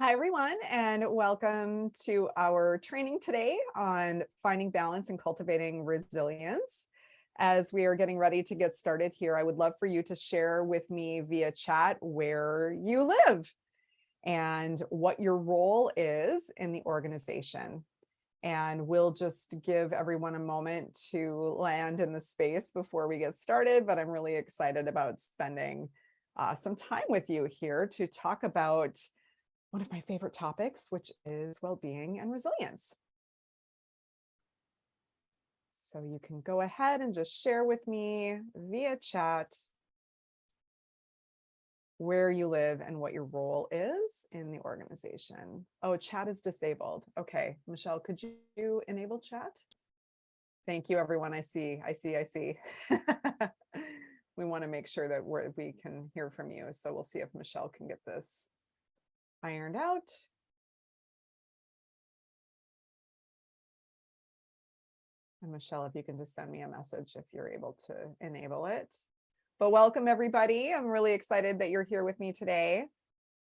Hi, everyone, and welcome to our training today on finding balance and cultivating resilience. As we are getting ready to get started here, I would love for you to share with me via chat where you live and what your role is in the organization. And we'll just give everyone a moment to land in the space before we get started, but I'm really excited about spending some time with you here to talk about one of my favorite topics, which is well-being and resilience. So you can go ahead and just share with me via chat where you live and what your role is in the organization. Oh, chat is disabled. Okay, Michelle, could you enable chat? Thank you, everyone. I see. We want to make sure that we can hear from you. So we'll see if Michelle can get this ironed out. And Michelle, if you can just send me a message if you're able to enable it. But welcome, everybody. I'm really excited that you're here with me today.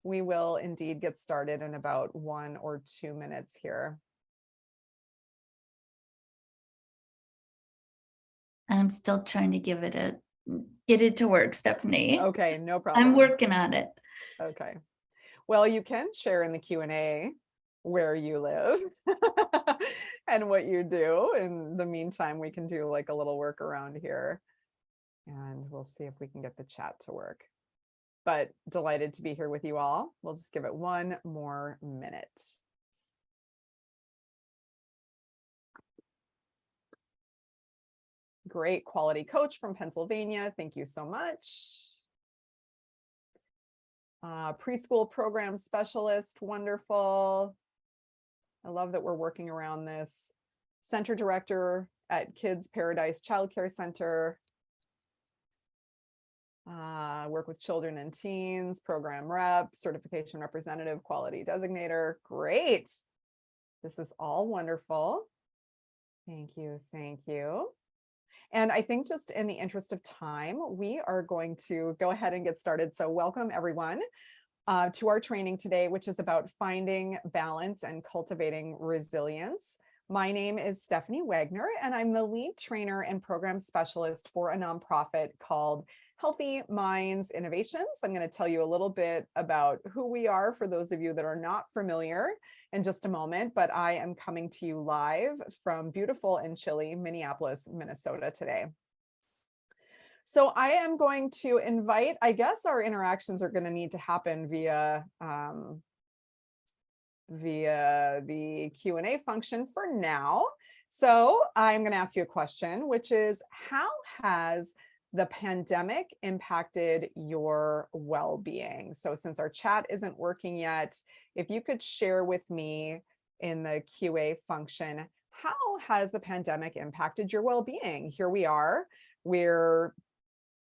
We will indeed get started in about 1 or 2 minutes here. I'm still trying to get it to work, Stephanie. Okay, no problem. I'm working on it. Okay. Well, you can share in the Q&A where you live and what you do. In the meantime, we can do like a little work around here and we'll see if we can get the chat to work. But delighted to be here with you all. We'll just give it 1 more minute. Great quality coach from Pennsylvania. Thank you so much. Preschool program specialist. Wonderful. I love that we're working around this. Center director at Kids Paradise Child Care Center. Work with children and teens, program rep, certification representative, quality designator. Great. This is all wonderful. Thank you. Thank you. And I think just in the interest of time, we are going to go ahead and get started. So welcome everyone to our training today, which is about finding balance and cultivating resilience. My name is Stephanie Wagner, and I'm the lead trainer and program specialist for a nonprofit called Healthy Minds Innovations. I'm going to tell you a little bit about who we are for those of you that are not familiar in just a moment, but I am coming to you live from beautiful and chilly Minneapolis, Minnesota today. So I am going to invite, I guess our interactions are going to need to happen via the Q&A function for now. So I'm going to ask you a question, which is, how has the pandemic impacted your well-being? So since our chat isn't working yet, if you could share with me in the QA function, how has the pandemic impacted your well-being? Here we are. We're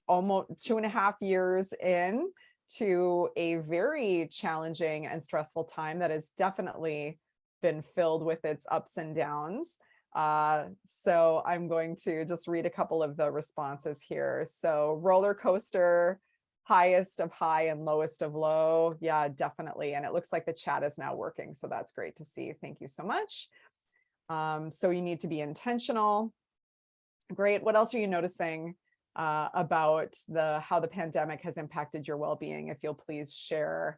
almost 2.5 years in to a very challenging and stressful time that has definitely been filled with its ups and downs. So I'm going to just read a couple of the responses here. So roller coaster, highest of high and lowest of low. Yeah, definitely. And it looks like the chat is now working. So that's great to see. Thank you so much. So you need to be intentional. Great. What else are you noticing about how the pandemic has impacted your well-being? If you'll please share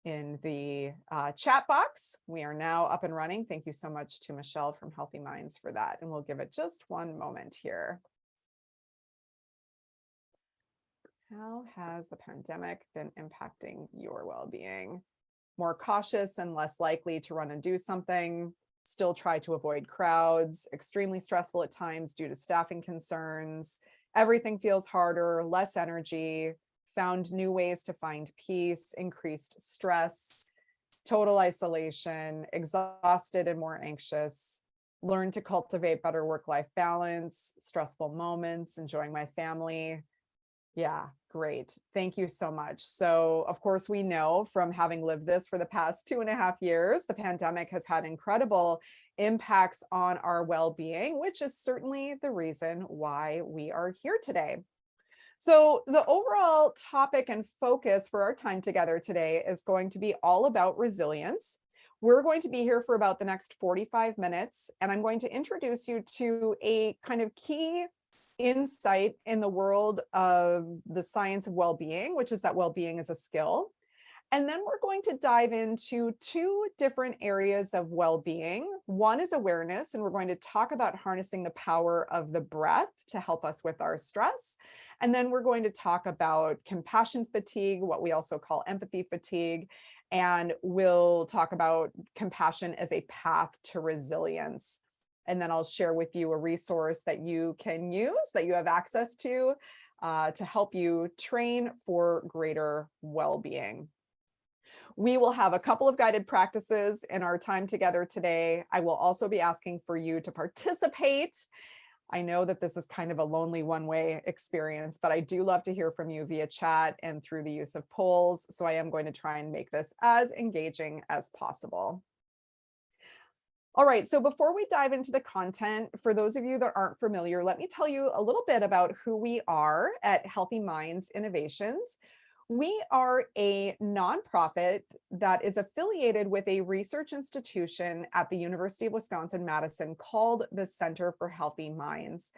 in the chat box. We are now up and running. Thank you so much to Michelle from Healthy Minds for that. And we'll give it just 1 moment here. How has the pandemic been impacting your well-being? More cautious and less likely to run and do something. Still try to avoid crowds. Extremely stressful at times due to staffing concerns. Everything feels harder, less energy. Found new ways to find peace, increased stress, total isolation, exhausted and more anxious, learned to cultivate better work-life balance, stressful moments, enjoying my family. Yeah, great. Thank you so much. So, of course, we know from having lived this for the past 2.5 years, the pandemic has had incredible impacts on our well-being, which is certainly the reason why we are here today. So the overall topic and focus for our time together today is going to be all about resilience. We're going to be here for about the next 45 minutes, and I'm going to introduce you to a kind of key insight in the world of the science of well-being, which is that well-being is a skill. And then we're going to dive into two different areas of well-being. One is awareness, and we're going to talk about harnessing the power of the breath to help us with our stress. And then we're going to talk about compassion fatigue, what we also call empathy fatigue. And we'll talk about compassion as a path to resilience. And then I'll share with you a resource that you can use, that you have access to help you train for greater well-being. We will have a couple of guided practices in our time together today. I will also be asking for you to participate. I know that this is kind of a lonely one-way experience, but I do love to hear from you via chat and through the use of polls. So I am going to try and make this as engaging as possible. All right, so before we dive into the content, for those of you that aren't familiar, let me tell you a little bit about who we are at Healthy Minds Innovations. We are a nonprofit that is affiliated with a research institution at the University of Wisconsin-Madison called the Center for Healthy Minds.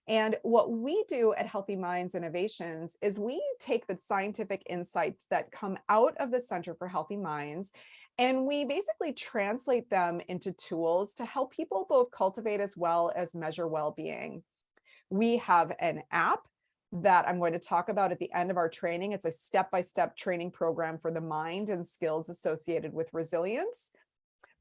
And what we do at Healthy Minds Innovations is we take the scientific insights that come out of the Center for Healthy Minds, and we basically translate them into tools to help people both cultivate as well as measure well-being. We have an app that I'm going to talk about at the end of our training. It's a step-by-step training program for the mind and skills associated with resilience.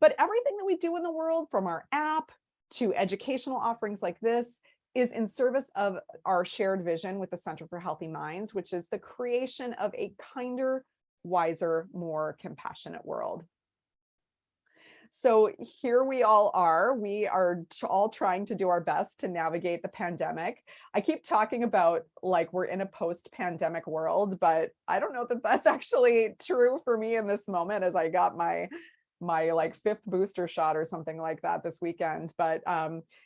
But everything that we do in the world, from our app to educational offerings like this, is in service of our shared vision with the Center for Healthy Minds, which is the creation of a kinder, wiser, more compassionate world. So here we all are. We are all trying to do our best to navigate the pandemic. I keep talking about like we're in a post-pandemic world, but I don't know that that's actually true for me in this moment, as I got my like fifth booster shot or something like that this weekend. But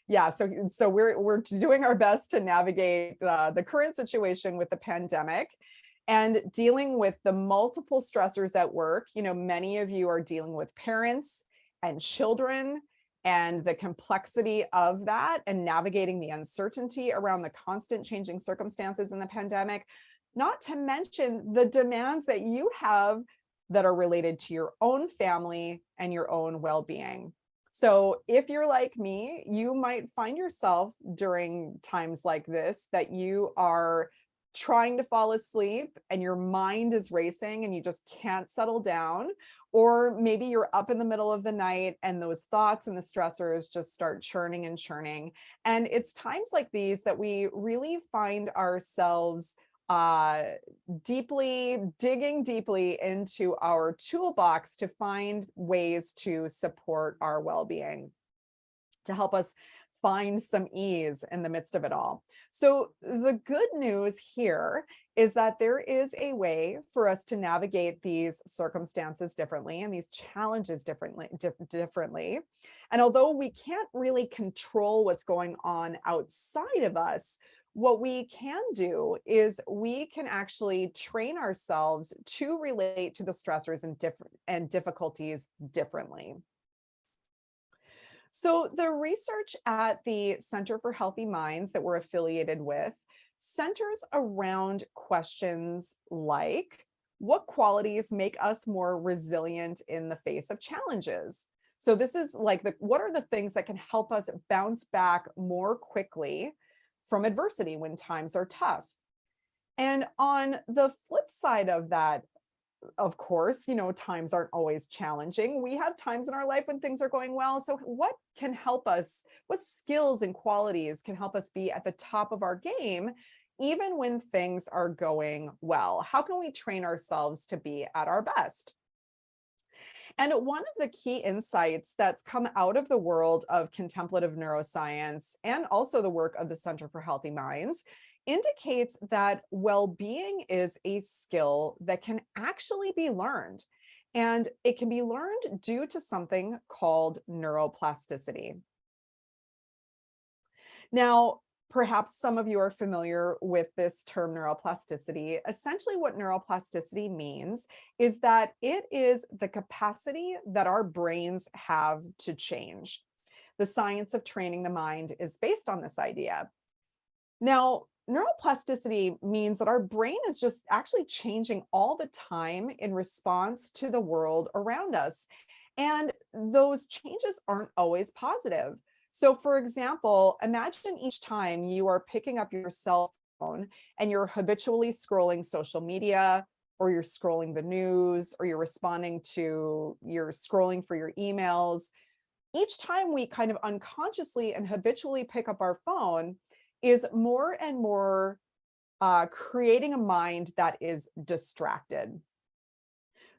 yeah, so we're doing our best to navigate the current situation with the pandemic and dealing with the multiple stressors at work. You know, many of you are dealing with parents and children and the complexity of that, and navigating the uncertainty around the constant changing circumstances in the pandemic, not to mention the demands that you have that are related to your own family and your own well-being. So if you're like me, you might find yourself during times like this that you are trying to fall asleep and your mind is racing and you just can't settle down. Or maybe you're up in the middle of the night and those thoughts and the stressors just start churning and churning. And it's times like these that we really find ourselves digging deeply into our toolbox to find ways to support our well-being, to help us find some ease in the midst of it all. So the good news here is that there is a way for us to navigate these circumstances differently and these challenges differently. And although we can't really control what's going on outside of us, what we can do is we can actually train ourselves to relate to the stressors and difficulties differently. So the research at the Center for Healthy Minds that we're affiliated with centers around questions like, what qualities make us more resilient in the face of challenges? So this is like, what are the things that can help us bounce back more quickly from adversity when times are tough? And on the flip side of that, of course, you know, times aren't always challenging. We have times in our life when things are going well. So what can help us? What skills and qualities can help us be at the top of our game, even when things are going well? How can we train ourselves to be at our best? And one of the key insights that's come out of the world of contemplative neuroscience and also the work of the Center for Healthy Minds indicates that well-being is a skill that can actually be learned. And it can be learned due to something called neuroplasticity. Now, Perhaps some of you are familiar with this term neuroplasticity. Essentially, what neuroplasticity means is that it is the capacity that our brains have to change. The science of training the mind is based on this idea. Now, neuroplasticity means that our brain is just actually changing all the time in response to the world around us. And those changes aren't always positive. So, for example, imagine each time you are picking up your cell phone and you're habitually scrolling social media, or you're scrolling the news, or you're scrolling for your emails. Each time we kind of unconsciously and habitually pick up our phone is more and more creating a mind that is distracted.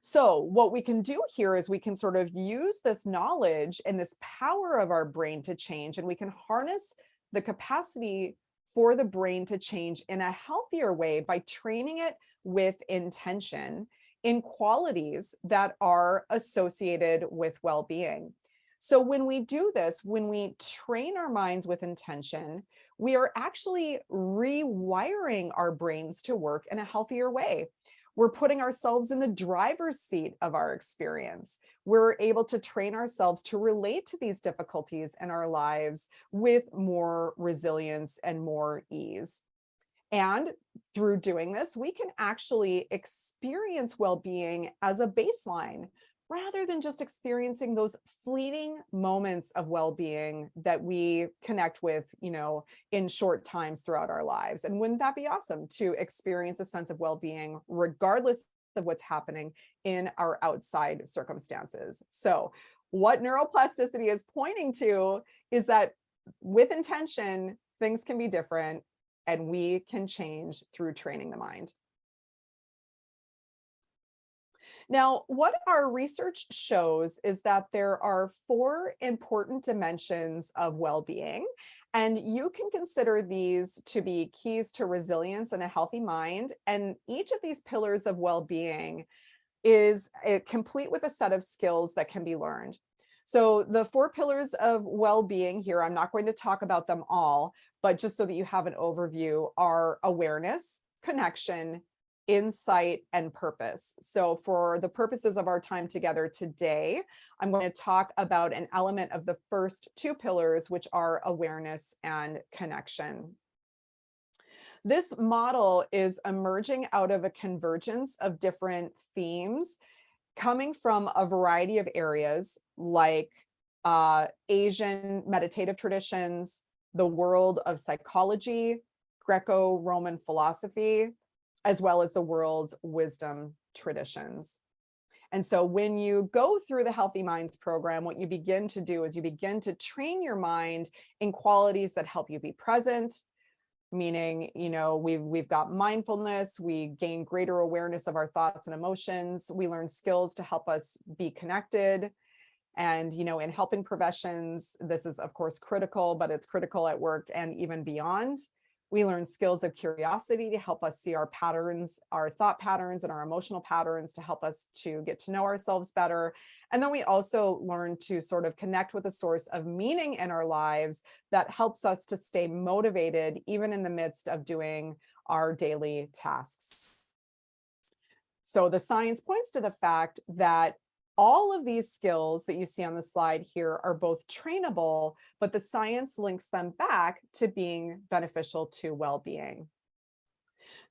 So, what we can do here is we can sort of use this knowledge and this power of our brain to change, and we can harness the capacity for the brain to change in a healthier way by training it with intention in qualities that are associated with well being. So, when we do this, when we train our minds with intention, we are actually rewiring our brains to work in a healthier way. We're putting ourselves in the driver's seat of our experience. We're able to train ourselves to relate to these difficulties in our lives with more resilience and more ease. And through doing this, we can actually experience well being as a baseline rather than just experiencing those fleeting moments of well being that we connect with, in short times throughout our lives. And wouldn't that be awesome to experience a sense of well being regardless of what's happening in our outside circumstances? So, what neuroplasticity is pointing to is that with intention, things can be different and we can change through training the mind. Now, what our research shows is that there are 4 important dimensions of well-being, and you can consider these to be keys to resilience and a healthy mind. And each of these pillars of well-being is complete with a set of skills that can be learned. So the 4 pillars of well-being here, I'm not going to talk about them all, but just so that you have an overview, are awareness, connection, insight, and purpose. So for the purposes of our time together today, I'm going to talk about an element of the first 2 pillars, which are awareness and connection. This model is emerging out of a convergence of different themes coming from a variety of areas like Asian meditative traditions, the world of psychology, Greco-Roman philosophy, as well as the world's wisdom traditions. And so when you go through the Healthy Minds program, what you begin to do is you begin to train your mind in qualities that help you be present, meaning, we've got mindfulness, we gain greater awareness of our thoughts and emotions, we learn skills to help us be connected. And, in helping professions, this is of course critical, but it's critical at work and even beyond. We learn skills of curiosity to help us see our patterns, our thought patterns and our emotional patterns to help us to get to know ourselves better. And then we also learn to sort of connect with a source of meaning in our lives that helps us to stay motivated, even in the midst of doing our daily tasks. So the science points to the fact that all of these skills that you see on the slide here are both trainable, but the science links them back to being beneficial to well-being.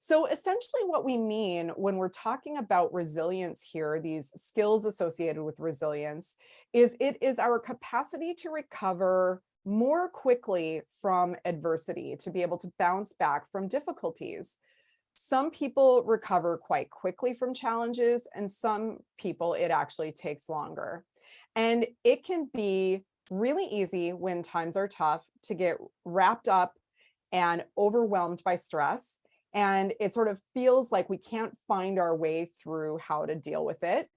So essentially what we mean when we're talking about resilience here, these skills associated with resilience, is it is our capacity to recover more quickly from adversity, to be able to bounce back from difficulties. Some people recover quite quickly from challenges, and some people it actually takes longer. And it can be really easy when times are tough to get wrapped up and overwhelmed by stress. And it sort of feels like we can't find our way through how to deal with it.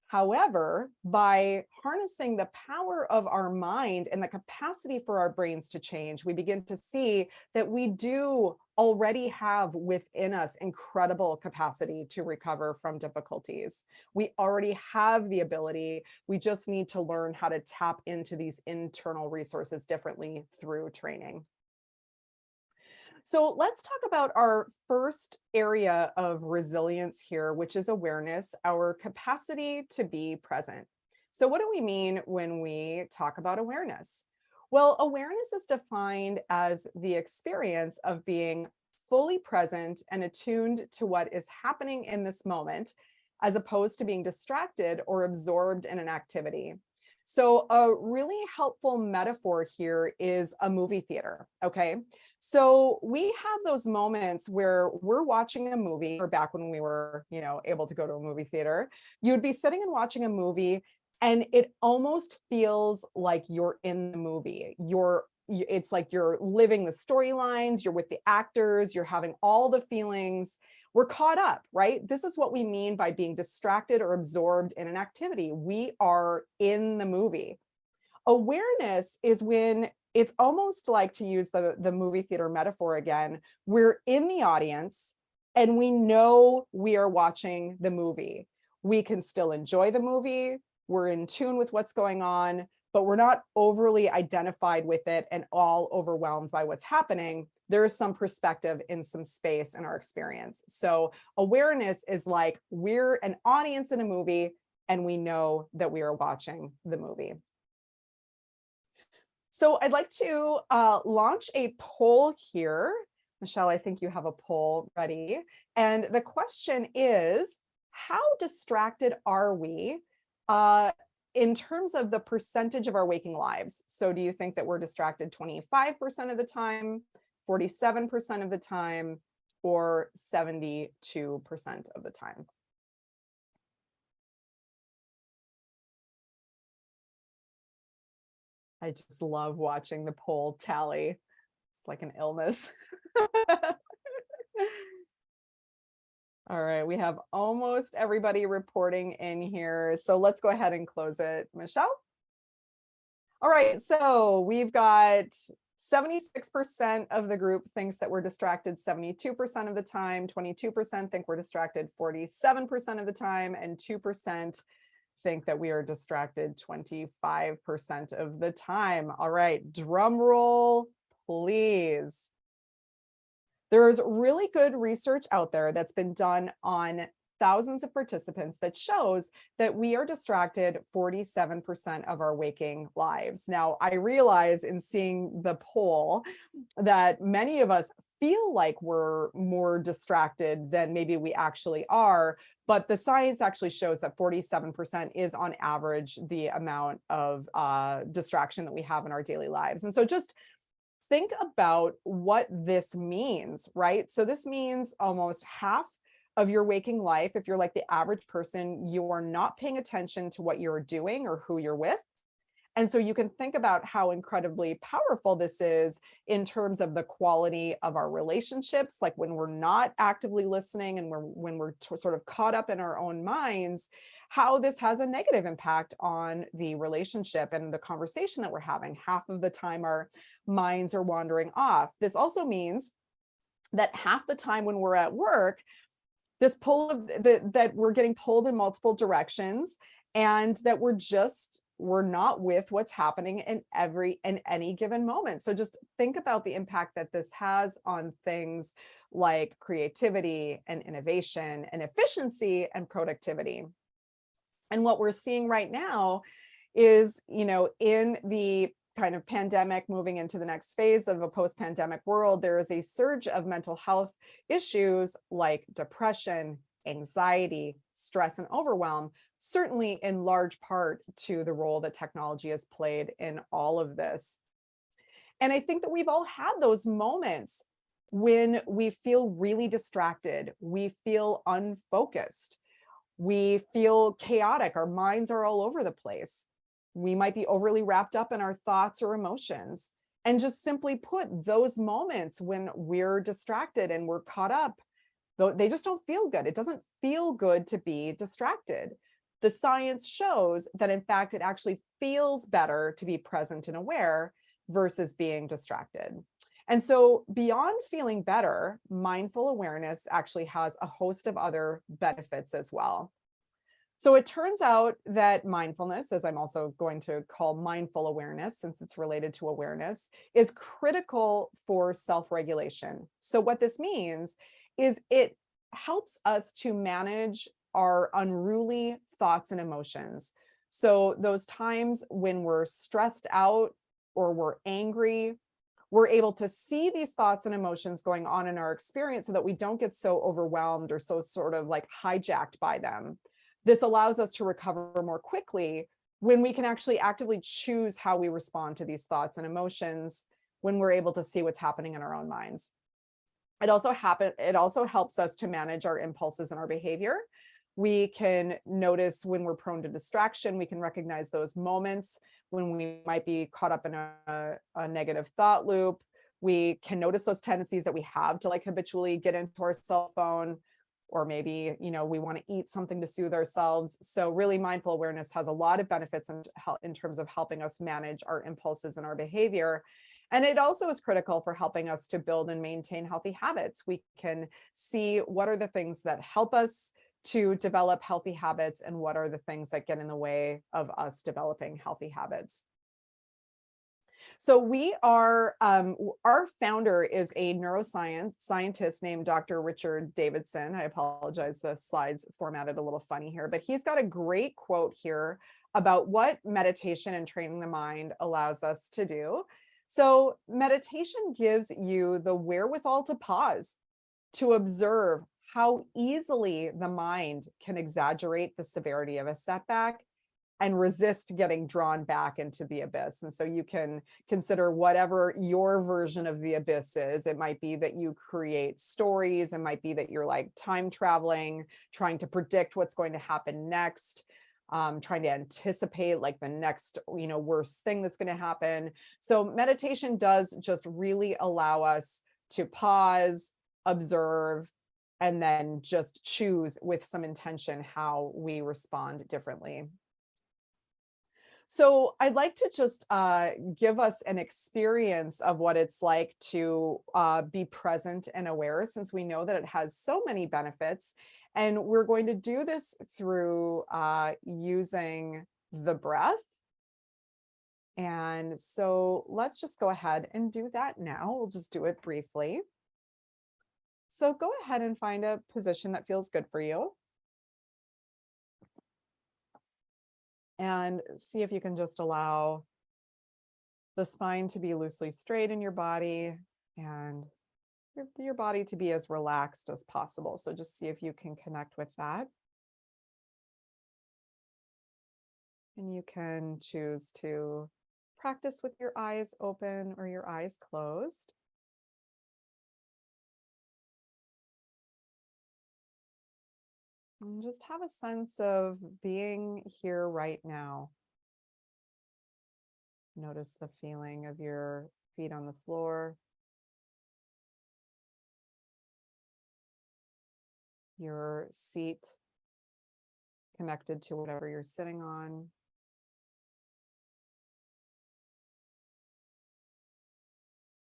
However, by harnessing the power of our mind and the capacity for our brains to change, we begin to see that we do already have within us incredible capacity to recover from difficulties. We already have the ability. We just need to learn how to tap into these internal resources differently through training. So let's talk about our first area of resilience here, which is awareness, our capacity to be present. So what do we mean when we talk about awareness? Well, awareness is defined as the experience of being fully present and attuned to what is happening in this moment, as opposed to being distracted or absorbed in an activity. So a really helpful metaphor here is a movie theater, okay? So we have those moments where we're watching a movie, or back when we were, able to go to a movie theater, you'd be sitting and watching a movie and it almost feels like you're in the movie. It's like you're living the storylines, you're with the actors, you're having all the feelings. We're caught up, right? This is what we mean by being distracted or absorbed in an activity. We are in the movie. Awareness is when it's almost like, to use the movie theater metaphor again, we're in the audience and we know we are watching the movie. We can still enjoy the movie. We're in tune with what's going on, but we're not overly identified with it and all overwhelmed by what's happening. There is some perspective in some space in our experience. So awareness is like we're an audience in a movie and we know that we are watching the movie. So I'd like to launch a poll here. Michelle, I think you have a poll ready. And the question is, how distracted are we in terms of the percentage of our waking lives? So do you think that we're distracted 25% of the time, 47% of the time, or 72% of the time? I just love watching the poll tally. It's like an illness. All right, we have almost everybody reporting in here. So let's go ahead and close it. Michelle? All right, so we've got 76% of the group thinks that we're distracted 72% of the time, 22% think we're distracted 47% of the time, and 2% think that we are distracted 25% of the time. All right, drum roll, please. There's really good research out there that's been done on thousands of participants that shows that we are distracted 47% of our waking lives. Now, I realize in seeing the poll that many of us feel like we're more distracted than maybe we actually are, but the science actually shows that 47% is on average the amount of distraction that we have in our daily lives. And so just think about what this means, right? So this means almost half of your waking life, if you're like the average person, you are not paying attention to what you're doing or who you're with. And so you can think about how incredibly powerful this is in terms of the quality of our relationships, like when we're not actively listening and when we're sort of caught up in our own minds, how this has a negative impact on the relationship and the conversation that we're having. Half of the time our minds are wandering off. This also means that half the time when we're at work, this pull of that we're getting pulled in multiple directions, and that we're not with what's happening in any given moment. So just think about the impact that this has on things like creativity and innovation and efficiency and productivity. And what we're seeing right now is, in the kind of pandemic, moving into the next phase of a post-pandemic world, there is a surge of mental health issues like depression, anxiety, stress, and overwhelm, certainly in large part to the role that technology has played in all of this. And I think that we've all had those moments when we feel really distracted, we feel unfocused, we feel chaotic, our minds are all over the place. We might be overly wrapped up in our thoughts or emotions. And just simply put, those moments when we're distracted and we're caught up, they just don't feel good. It doesn't feel good to be distracted. The science shows that, in fact, it actually feels better to be present and aware versus being distracted. And so beyond feeling better, mindful awareness actually has a host of other benefits as well. So it turns out that mindfulness, as I'm also going to call mindful awareness, since it's related to awareness, is critical for self-regulation. So what this means is it helps us to manage our unruly thoughts and emotions. So those times when we're stressed out or we're angry, we're able to see these thoughts and emotions going on in our experience so that we don't get so overwhelmed or so sort of like hijacked by them. This allows us to recover more quickly when we can actually actively choose how we respond to these thoughts and emotions, when we're able to see what's happening in our own minds. It also helps us to manage our impulses and our behavior. We can notice when we're prone to distraction. We can recognize those moments when we might be caught up in a negative thought loop. We can notice those tendencies that we have to like habitually get into our cell phone, or maybe, we want to eat something to soothe ourselves. So really mindful awareness has a lot of benefits in terms of helping us manage our impulses and our behavior. And it also is critical for helping us to build and maintain healthy habits. We can see what are the things that help us to develop healthy habits and what are the things that get in the way of us developing healthy habits. So our founder is a neuroscience scientist named Dr. Richard Davidson. I apologize, the slides formatted a little funny here, but he's got a great quote here about what meditation and training the mind allows us to do. So meditation gives you the wherewithal to pause, to observe how easily the mind can exaggerate the severity of a setback and resist getting drawn back into the abyss. And so you can consider whatever your version of the abyss is. It might be that you create stories. It might be that you're like time traveling, trying to predict what's going to happen next, trying to anticipate like the next, worst thing that's going to happen. So meditation does just really allow us to pause, observe, and then just choose with some intention how we respond differently. So I'd like to just give us an experience of what it's like to be present and aware, since we know that it has so many benefits. And we're going to do this through using the breath. And so let's just go ahead and do that now. We'll just do it briefly. So go ahead and find a position that feels good for you. And see if you can just allow the spine to be loosely straight in your body and your body to be as relaxed as possible. So just see if you can connect with that. And you can choose to practice with your eyes open or your eyes closed. And just have a sense of being here right now. Notice the feeling of your feet on the floor, your seat connected to whatever you're sitting on.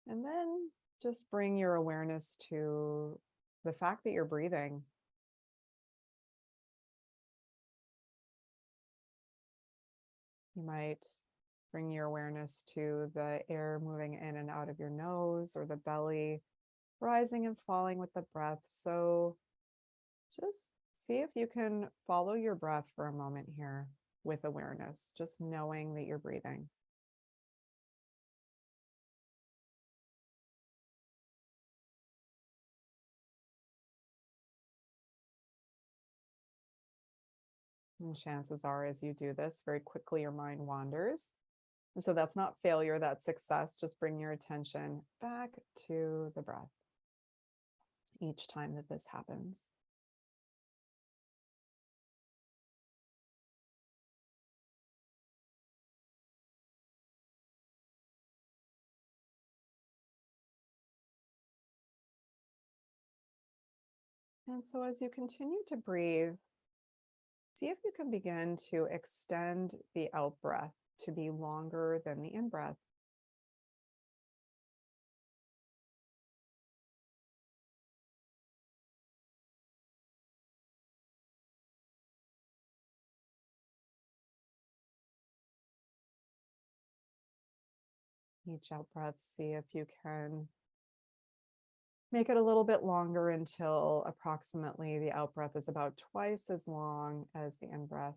And then just bring your awareness to the fact that you're breathing. You might bring your awareness to the air moving in and out of your nose or the belly, rising and falling with the breath. So just see if you can follow your breath for a moment here with awareness, just knowing that you're breathing. And chances are, as you do this, very quickly your mind wanders. And so that's not failure, that's success. Just bring your attention back to the breath each time that this happens. And so as you continue to breathe, see if you can begin to extend the out breath to be longer than the in breath. Each out breath, see if you can make it a little bit longer until approximately the out breath is about twice as long as the in breath.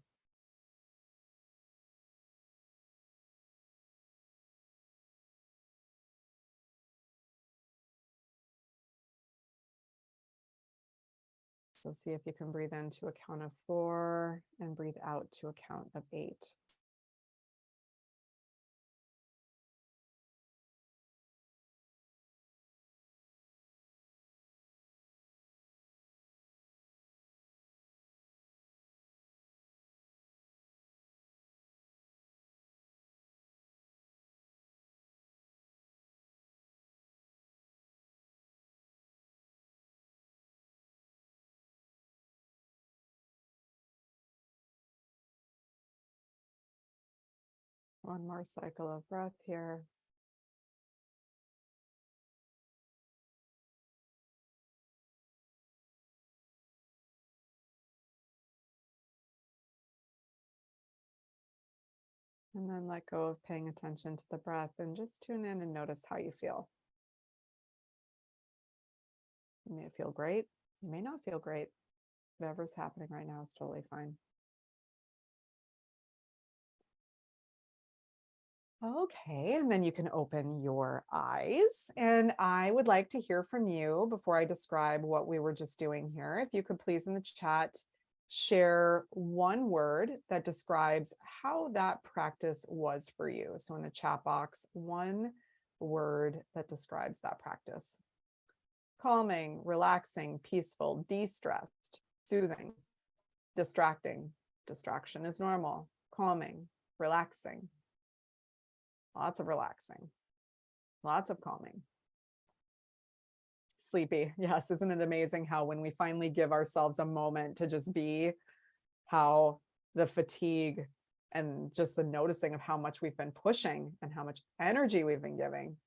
So see if you can breathe in to a count of 4 and breathe out to a count of 8. One more cycle of breath here. And then let go of paying attention to the breath and just tune in and notice how you feel. You may feel great. You may not feel great. Whatever's happening right now is totally fine. Okay, and then you can open your eyes. And I would like to hear from you before I describe what we were just doing here. If you could please in the chat share one word that describes how that practice was for you. So in the chat box, one word that describes that practice. Calming, relaxing, peaceful, de-stressed, soothing, distracting. Distraction is normal. Calming, relaxing. Lots of relaxing, lots of calming. Sleepy, yes, isn't it amazing how when we finally give ourselves a moment to just be, how the fatigue and just the noticing of how much we've been pushing and how much energy we've been giving.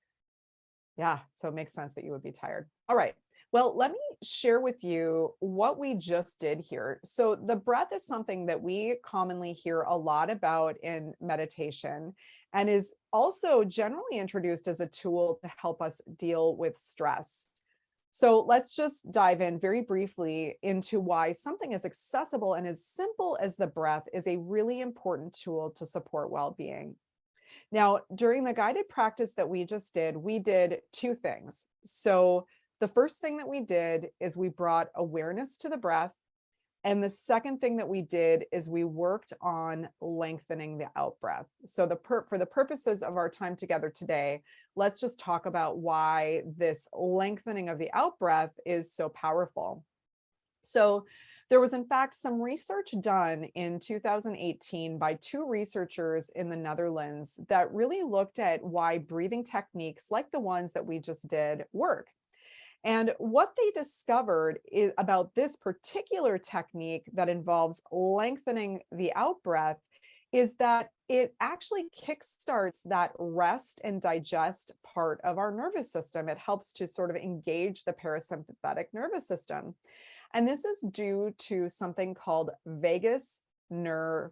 Yeah, so it makes sense that you would be tired. All right. Well, let me share with you what we just did here. So the breath is something that we commonly hear a lot about in meditation and is also generally introduced as a tool to help us deal with stress. So let's just dive in very briefly into why something as accessible and as simple as the breath is a really important tool to support well-being. Now, during the guided practice that we just did, we did two things. So the first thing that we did is we brought awareness to the breath. And the second thing that we did is we worked on lengthening the out breath. So for the purposes of our time together today, let's just talk about why this lengthening of the out breath is so powerful. So there was, in fact, some research done in 2018 by two researchers in the Netherlands that really looked at why breathing techniques like the ones that we just did work. And what they discovered is about this particular technique that involves lengthening the out breath is that it actually kickstarts that rest and digest part of our nervous system. It helps to sort of engage the parasympathetic nervous system. And this is due to something called vagus nerve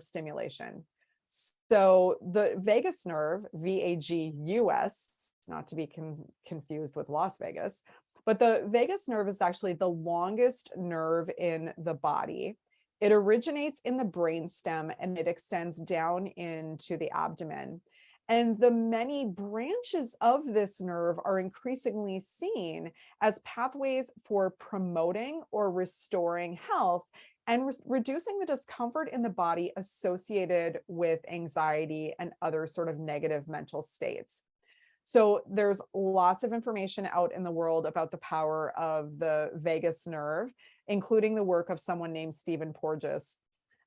stimulation. So the vagus nerve, VAGUS, not to be confused with Las Vegas, but the vagus nerve is actually the longest nerve in the body. It originates in the brainstem and it extends down into the abdomen. And the many branches of this nerve are increasingly seen as pathways for promoting or restoring health and reducing the discomfort in the body associated with anxiety and other sort of negative mental states. So there's lots of information out in the world about the power of the vagus nerve, including the work of someone named Stephen Porges.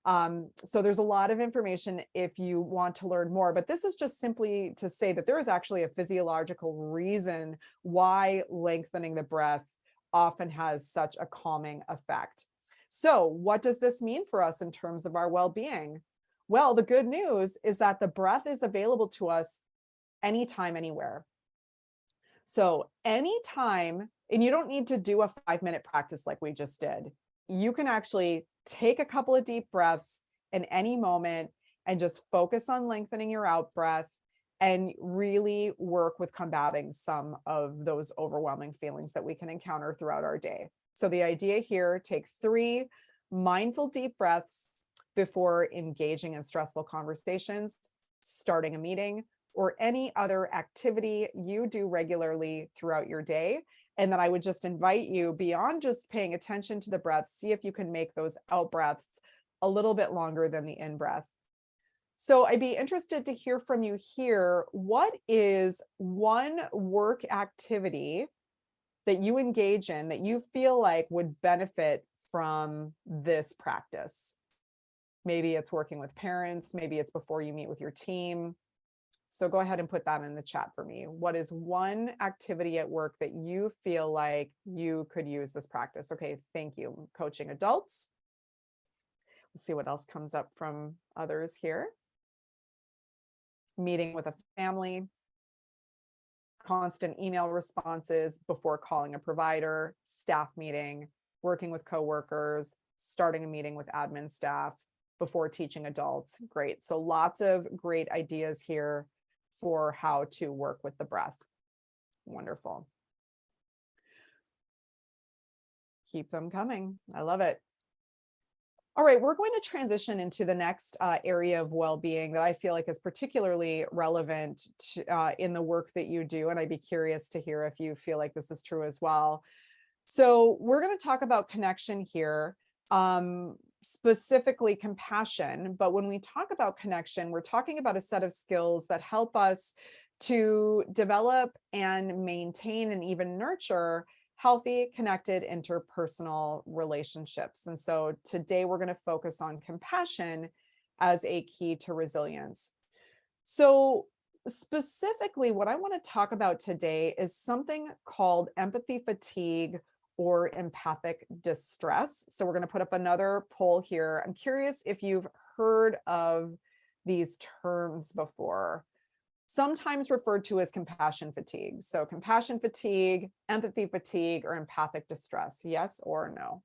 So there's a lot of information if you want to learn more, but this is just simply to say that there is actually a physiological reason why lengthening the breath often has such a calming effect. So what does this mean for us in terms of our well-being? Well, the good news is that the breath is available to us anytime, anywhere. So anytime, and you don't need to do a 5-minute practice like we just did. You can actually take a couple of deep breaths in any moment and just focus on lengthening your out breath and really work with combating some of those overwhelming feelings that we can encounter throughout our day. So the idea here, take 3 mindful deep breaths before engaging in stressful conversations, starting a meeting, or any other activity you do regularly throughout your day. And then I would just invite you, beyond just paying attention to the breath, see if you can make those out breaths a little bit longer than the in breath. So I'd be interested to hear from you here. What is one work activity that you engage in that you feel like would benefit from this practice? Maybe it's working with parents, maybe it's before you meet with your team. So go ahead and put that in the chat for me. What is one activity at work that you feel like you could use this practice? Okay, thank you. Coaching adults. Let's see what else comes up from others here. Meeting with a family, constant email responses before calling a provider, staff meeting, working with coworkers, starting a meeting with admin staff, before teaching adults. Great. So lots of great ideas here for how to work with the breath. Wonderful. Keep them coming. I love it. All right, we're going to transition into the next area of well-being that I feel like is particularly relevant to, in the work that you do. And I'd be curious to hear if you feel like this is true as well. So we're going to talk about connection here, specifically compassion. But when we talk about connection, we're talking about a set of skills that help us to develop and maintain and even nurture healthy, connected, interpersonal relationships. And so today we're going to focus on compassion as a key to resilience. So specifically, what I want to talk about today is something called empathy fatigue or empathic distress. So we're going to put up another poll here. I'm curious if you've heard of these terms before. Sometimes referred to as compassion fatigue. So compassion fatigue, empathy fatigue, or empathic distress. Yes or no?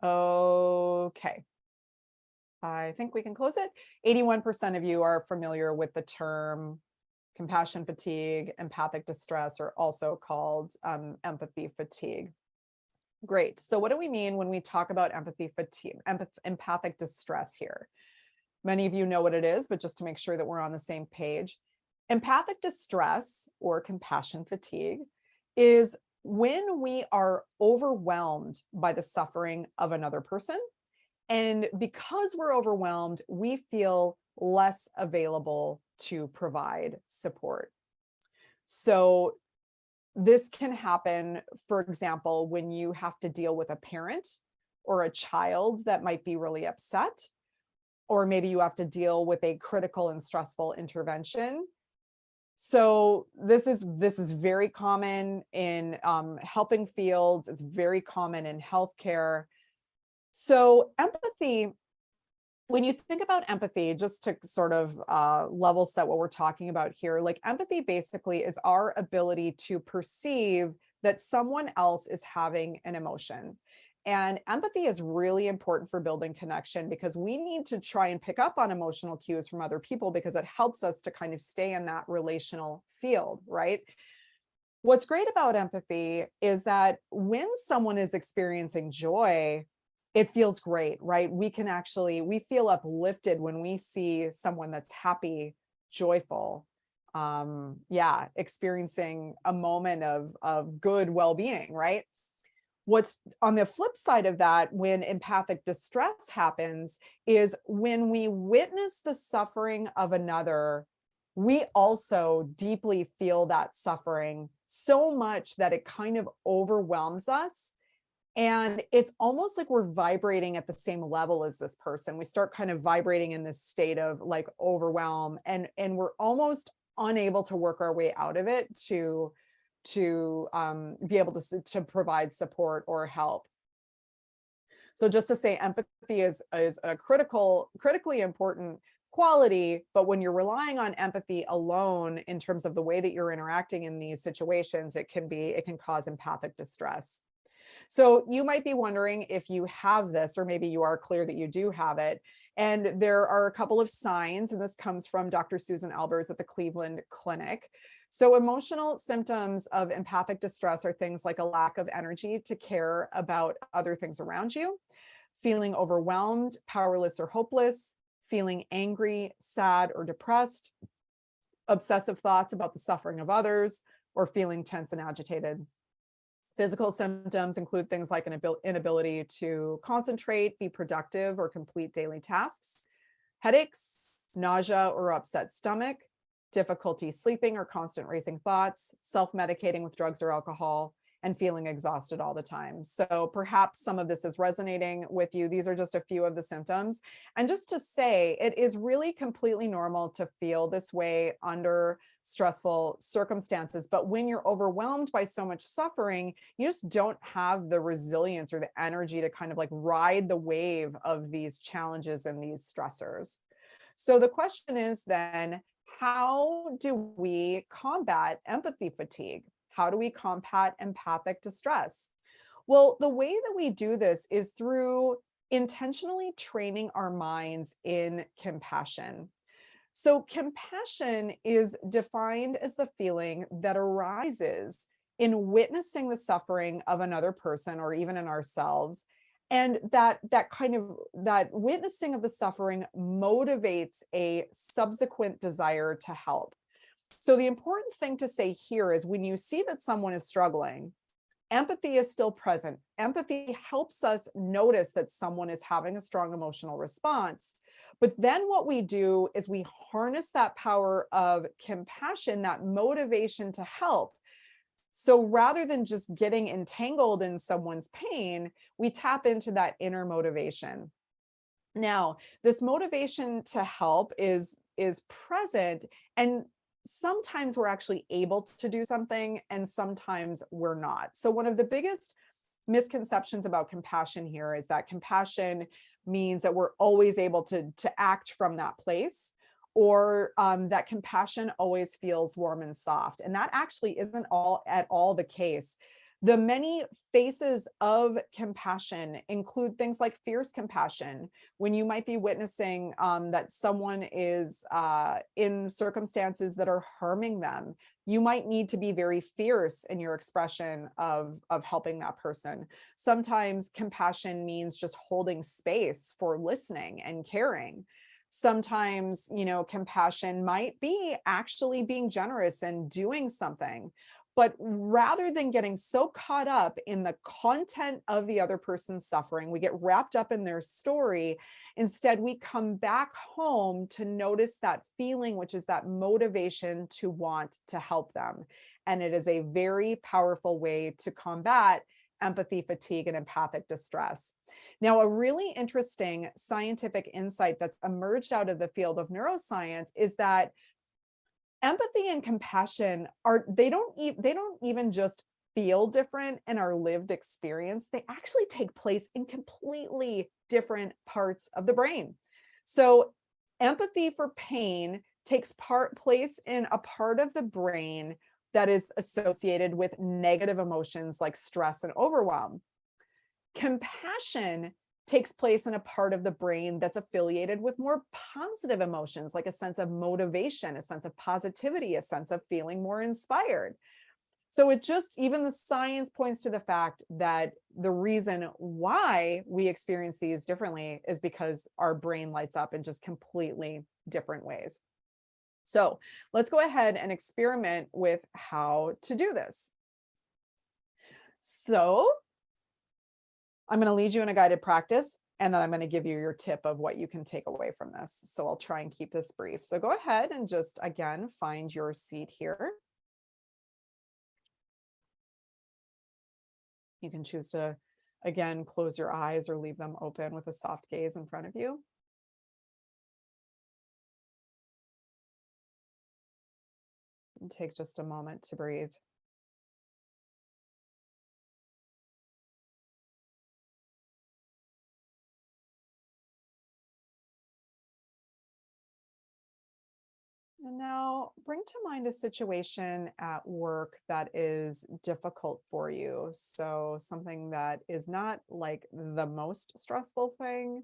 Okay. I think we can close it. 81% of you are familiar with the term compassion fatigue, empathic distress, or also called empathy fatigue. Great. So what do we mean when we talk about empathy fatigue, empathic distress here? Many of you know what it is, but just to make sure that we're on the same page, empathic distress or compassion fatigue is when we are overwhelmed by the suffering of another person. And because we're overwhelmed, we feel less available to provide support. So this can happen, for example, when you have to deal with a parent or a child that might be really upset, or maybe you have to deal with a critical and stressful intervention. So this is very common in helping fields. It's very common in healthcare. So empathy, when you think about empathy, just to sort of level set what we're talking about here, like empathy basically is our ability to perceive that someone else is having an emotion. And empathy is really important for building connection because we need to try and pick up on emotional cues from other people because it helps us to kind of stay in that relational field, right? What's great about empathy is that when someone is experiencing joy, it feels great, right? We feel uplifted when we see someone that's happy, joyful, experiencing a moment of good well-being, right? What's on the flip side of that, when empathic distress happens, is when we witness the suffering of another, we also deeply feel that suffering so much that it kind of overwhelms us. And it's almost like we're vibrating at the same level as this person. We start kind of vibrating in this state of like overwhelm, and we're almost unable to work our way out of it to be able to provide support or help. So just to say, empathy is a critically important quality, but when you're relying on empathy alone in terms of the way that you're interacting in these situations, it can cause empathic distress. So you might be wondering if you have this, or maybe you are clear that you do have it. And there are a couple of signs, and this comes from Dr. Susan Albers at the Cleveland Clinic. So emotional symptoms of empathic distress are things like a lack of energy to care about other things around you, feeling overwhelmed, powerless, or hopeless, feeling angry, sad, or depressed, obsessive thoughts about the suffering of others, or feeling tense and agitated. Physical symptoms include things like an inability to concentrate, be productive, or complete daily tasks, headaches, nausea or upset stomach, difficulty sleeping or constant racing thoughts, self-medicating with drugs or alcohol, and feeling exhausted all the time. So perhaps some of this is resonating with you. These are just a few of the symptoms. And just to say, it is really completely normal to feel this way under stressful circumstances. But when you're overwhelmed by so much suffering, you just don't have the resilience or the energy to kind of like ride the wave of these challenges and these stressors. So the question is then, how do we combat empathy fatigue? How do we combat empathic distress? Well, the way that we do this is through intentionally training our minds in compassion. So compassion is defined as the feeling that arises in witnessing the suffering of another person or even in ourselves. And that witnessing of the suffering motivates a subsequent desire to help. So the important thing to say here is when you see that someone is struggling, empathy is still present. Empathy helps us notice that someone is having a strong emotional response. But then what we do is we harness that power of compassion, that motivation to help. So rather than just getting entangled in someone's pain, we tap into that inner motivation. Now, this motivation to help is present, and sometimes we're actually able to do something and sometimes we're not. So one of the biggest misconceptions about compassion here is that compassion means that we're always able to act from that place, or that compassion always feels warm and soft. And that actually isn't at all the case. The many faces of compassion include things like fierce compassion, when you might be witnessing that someone is in circumstances that are harming them. You might need to be very fierce in your expression of helping that person. Sometimes compassion means just holding space for listening and caring. Sometimes, compassion might be actually being generous and doing something. But rather than getting so caught up in the content of the other person's suffering, we get wrapped up in their story. Instead, we come back home to notice that feeling, which is that motivation to want to help them. And it is a very powerful way to combat empathy fatigue and empathic distress. Now, a really interesting scientific insight that's emerged out of the field of neuroscience is that empathy and compassion they don't even just feel different in our lived experience. They actually take place in completely different parts of the brain. So empathy for pain takes place in a part of the brain that is associated with negative emotions like stress and overwhelm. Compassion takes place in a part of the brain that's affiliated with more positive emotions, like a sense of motivation, a sense of positivity, a sense of feeling more inspired. So even the science points to the fact that the reason why we experience these differently is because our brain lights up in just completely different ways. So let's go ahead and experiment with how to do this. So I'm going to lead you in a guided practice, and then I'm going to give you your tip of what you can take away from this. So I'll try and keep this brief. So go ahead and just, again, find your seat here. You can choose to, again, close your eyes or leave them open with a soft gaze in front of you. And take just a moment to breathe. And now bring to mind a situation at work that is difficult for you. So, something that is not like the most stressful thing,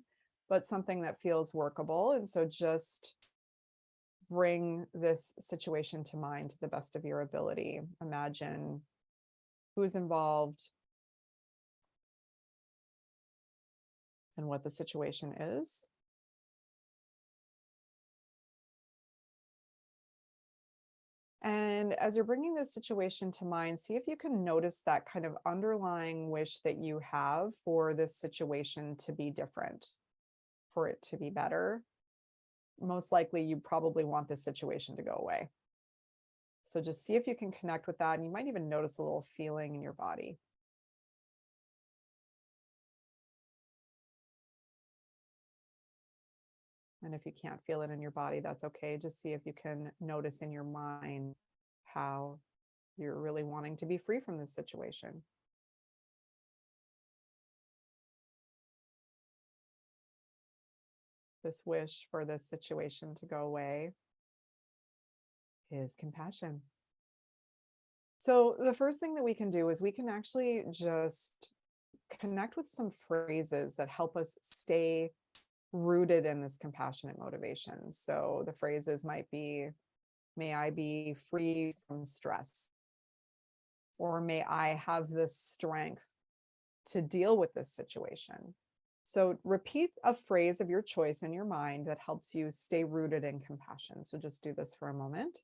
but something that feels workable. And so, just bring this situation to mind to the best of your ability. Imagine who's involved and what the situation is. And as you're bringing this situation to mind, see if you can notice that kind of underlying wish that you have for this situation to be different, for it to be better. Most likely, you probably want this situation to go away. So just see if you can connect with that. And you might even notice a little feeling in your body. And if you can't feel it in your body, that's okay. Just see if you can notice in your mind how you're really wanting to be free from this situation. This wish for this situation to go away is compassion. So the first thing that we can do is we can actually just connect with some phrases that help us stay rooted in this compassionate motivation. So the phrases might be, may I be free from stress, or may I have the strength to deal with this situation. So repeat a phrase of your choice in your mind that helps you stay rooted in compassion. So just do this for a moment.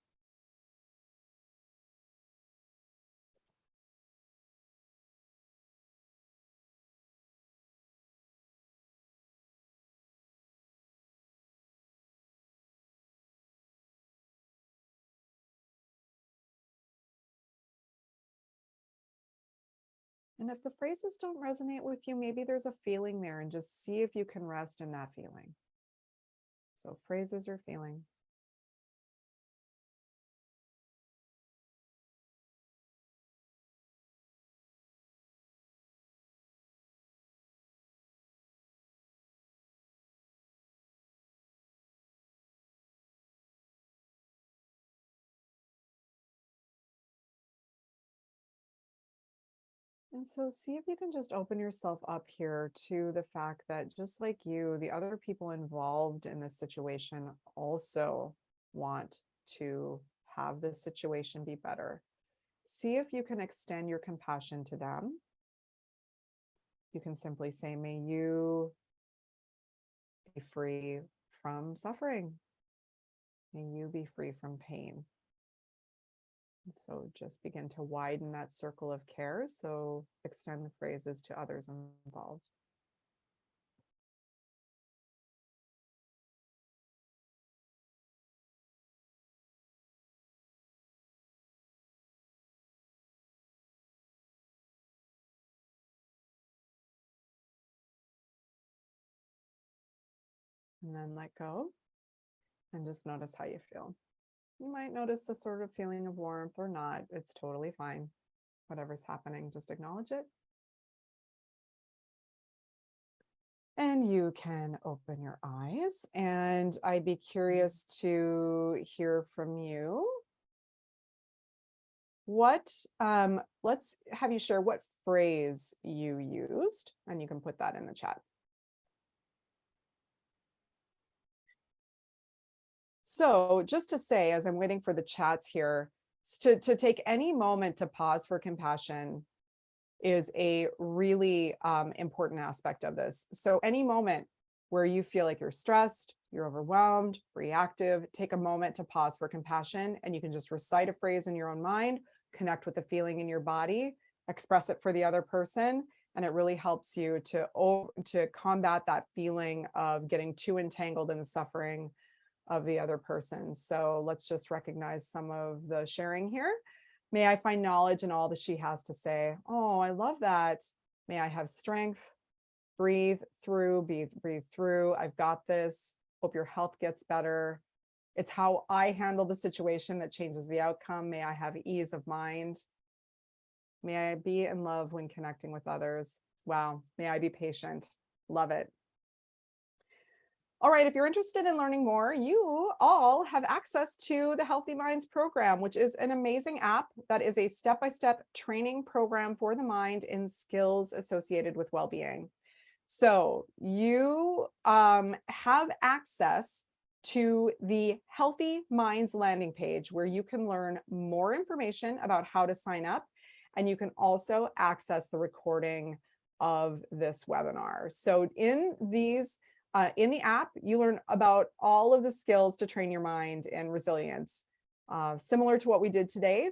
And if the phrases don't resonate with you, maybe there's a feeling there, and just see if you can rest in that feeling. So phrases or feeling. And so see if you can just open yourself up here to the fact that just like you, the other people involved in this situation also want to have this situation be better. See if you can extend your compassion to them. You can simply say, may you be free from suffering. May you be free from pain. So just begin to widen that circle of care. So extend the phrases to others involved. And then let go and just notice how you feel. You might notice a sort of feeling of warmth or not. It's totally fine. Whatever's happening, just acknowledge it. And you can open your eyes, and I'd be curious to hear from you. Let's have you share what phrase you used, and you can put that in the chat. So just to say, as I'm waiting for the chats here, to take any moment to pause for compassion is a really important aspect of this. So any moment where you feel like you're stressed, you're overwhelmed, reactive, take a moment to pause for compassion, and you can just recite a phrase in your own mind, connect with the feeling in your body, express it for the other person, and it really helps you to combat that feeling of getting too entangled in the suffering of the other person. So let's just recognize some of the sharing here. May I find knowledge in all that she has to say. Oh, I love that. May I have strength. Breathe through, breathe through. I've got this. Hope your health gets better. It's how I handle the situation that changes the outcome. May I have ease of mind. May I be in love when connecting with others. Wow. May I be patient. Love it. All right, if you're interested in learning more, you all have access to the Healthy Minds program, which is an amazing app that is a step-by-step training program for the mind in skills associated with well-being. So you have access to the Healthy Minds landing page where you can learn more information about how to sign up. And you can also access the recording of this webinar. So in the app, you learn about all of the skills to train your mind and resilience. Similar to what we did today,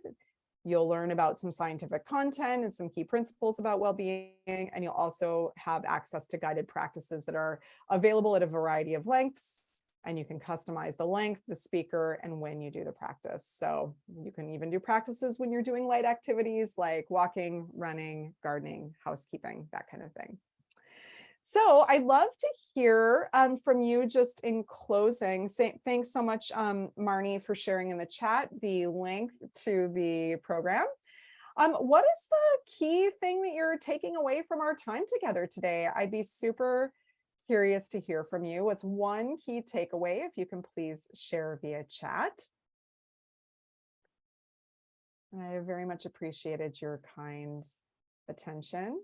you'll learn about some scientific content and some key principles about well-being, and you'll also have access to guided practices that are available at a variety of lengths, and you can customize the length, the speaker, and when you do the practice. So you can even do practices when you're doing light activities like walking, running, gardening, housekeeping, that kind of thing. So I'd love to hear from you just in closing. Thanks so much, Marnie, for sharing in the chat the link to the program. What is the key thing that you're taking away from our time together today? I'd be super curious to hear from you. What's one key takeaway, if you can please share via chat? I very much appreciated your kind attention.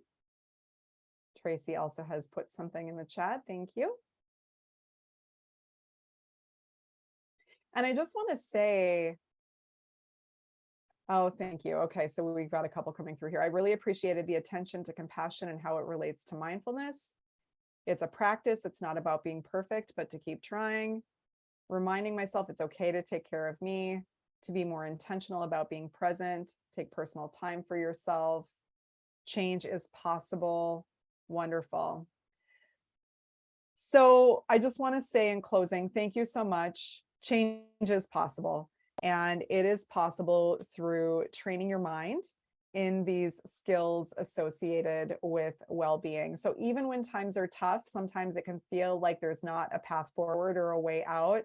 Tracy also has put something in the chat. Thank you. And I just want to say, oh, thank you. Okay, so we've got a couple coming through here. I really appreciated the attention to compassion and how it relates to mindfulness. It's a practice. It's not about being perfect, but to keep trying. Reminding myself it's okay to take care of me, to be more intentional about being present, take personal time for yourself. Change is possible. Wonderful. So I just want to say in closing, thank you so much. Change is possible, and it is possible through training your mind in these skills associated with well-being. So even when times are tough, sometimes it can feel like there's not a path forward or a way out.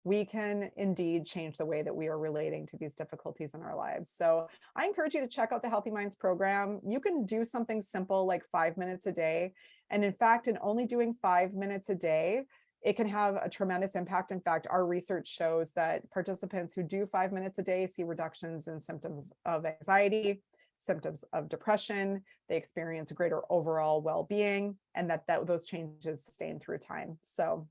We can indeed change the way that we are relating to these difficulties in our lives. So I encourage you to check out the Healthy Minds program. You can do something simple like 5 minutes a day. And in fact, in only doing 5 minutes a day, it can have a tremendous impact. In fact, our research shows that participants who do 5 minutes a day see reductions in symptoms of anxiety, symptoms of depression. They experience a greater overall well-being, and that those changes sustain through time. So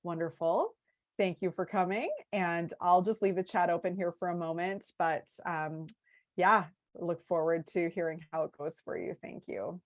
wonderful. Thank you for coming. And I'll just leave the chat open here for a moment, but yeah, look forward to hearing how it goes for you. Thank you.